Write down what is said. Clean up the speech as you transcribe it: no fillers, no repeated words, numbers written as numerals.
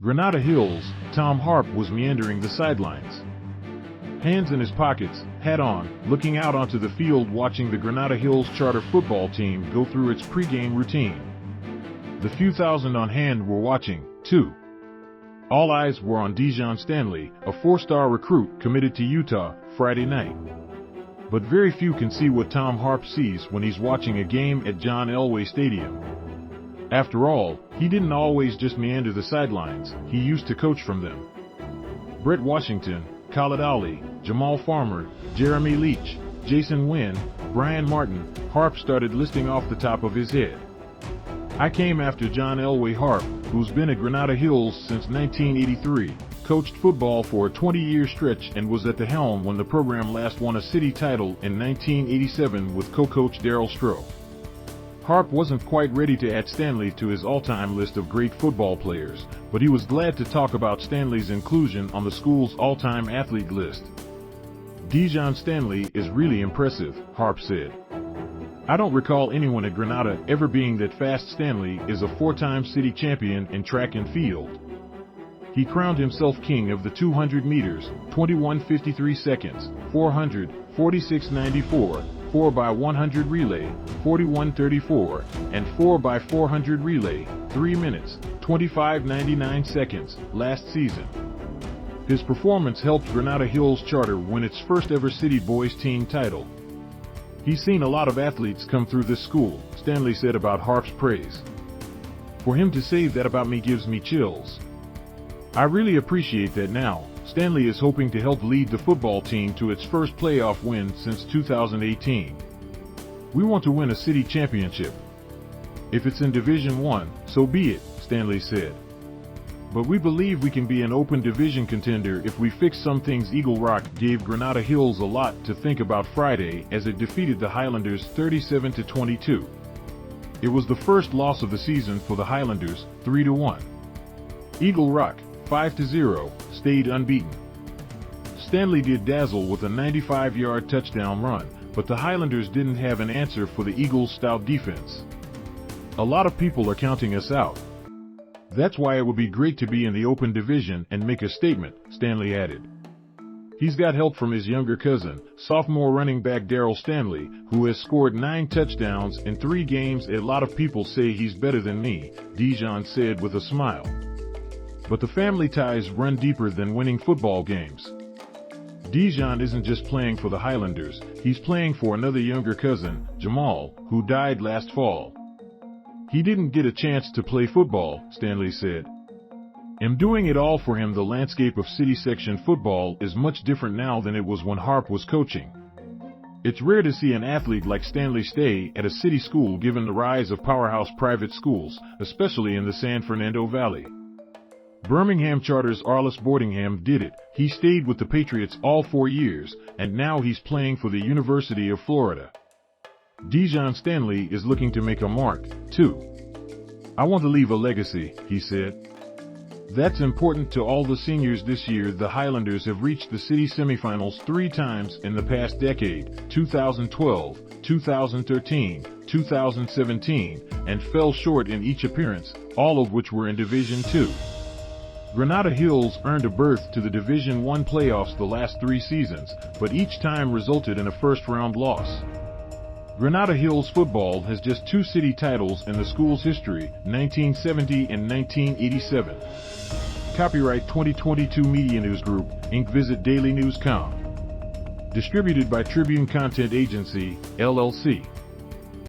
Granada Hills, Tom Harp was meandering the sidelines. Hands in his pockets, hat on, looking out onto the field watching the Granada Hills Charter football team go through its pregame routine. The few thousand on hand were watching, too. All eyes were on Dijon Stanley, a four-star recruit committed to Utah, Friday night. But very few can see what Tom Harp sees when he's watching a game at John Elway Stadium. After all, he didn't always just meander the sidelines, he used to coach from them. Brett Washington, Khalid Ali, Jamal Farmer, Jeremy Leach, Jason Wynn, Bryan Martin, Harp started listing off the top of his head. I came after John Elway Harp, who's been at Granada Hills since 1983, coached football for a 20-year stretch and was at the helm when the program last won a city title in 1987 with co-coach Darryl Stroh. Harp wasn't quite ready to add Stanley to his all-time list of great football players, but he was glad to talk about Stanley's inclusion on the school's all-time athlete list. Dijon Stanley is really impressive, Harp said. I don't recall anyone at Granada ever being that fast. Stanley is a four-time city champion in track and field. He crowned himself king of the 200 meters, 21:53 seconds, 400, 46:94, 4x100 relay, 41:34, and 4x400 relay, 3 minutes, 25:99 seconds, last season. His performance helped Granada Hills Charter win its first ever city boys team title. He's seen a lot of athletes come through this school, Stanley said about Harp's praise. For him to say that about me gives me chills. I really appreciate that now. Stanley is hoping to help lead the football team to its first playoff win since 2018. We want to win a city championship. If it's in Division 1, so be it, Stanley said. But we believe we can be an open division contender if we fix some things. Eagle Rock gave Granada Hills a lot to think about Friday as it defeated the Highlanders 37-22. It was the first loss of the season for the Highlanders, 3-1. Eagle Rock, 5-0, stayed unbeaten. Stanley did dazzle with a 95-yard touchdown run, but the Highlanders didn't have an answer for the Eagles' stout defense. A lot of people are counting us out. That's why it would be great to be in the open division and make a statement, Stanley added. He's got help from his younger cousin, sophomore running back Darrell Stanley, who has scored 9 touchdowns in 3 games. A lot of people say he's better than me, Dijon said with a smile. But the family ties run deeper than winning football games. Dijon isn't just playing for the Highlanders, he's playing for another younger cousin, Jahmal, who died last fall. He didn't get a chance to play football, Stanley said. I'm doing it all for him. The landscape of city section football is much different now than it was when Harp was coaching. It's rare to see an athlete like Stanley stay at a city school given the rise of powerhouse private schools, especially in the San Fernando Valley. Birmingham Charter's Arlis Boardingham did it. He stayed with the Patriots all 4 years, and now he's playing for the University of Florida. Dijon Stanley is looking to make a mark, too. I want to leave a legacy, he said. That's important to all the seniors this year. The Highlanders have reached the city semifinals 3 times in the past decade, 2012, 2013, 2017, and fell short in each appearance, all of which were in Division 2. Granada Hills earned a berth to the Division 1 playoffs the last 3 seasons, but each time resulted in a first-round loss. Granada Hills football has just 2 city titles in the school's history, 1970 and 1987. Copyright 2022 MediaNews Group, Inc. Visit dailynews.com. Distributed by Tribune Content Agency, LLC.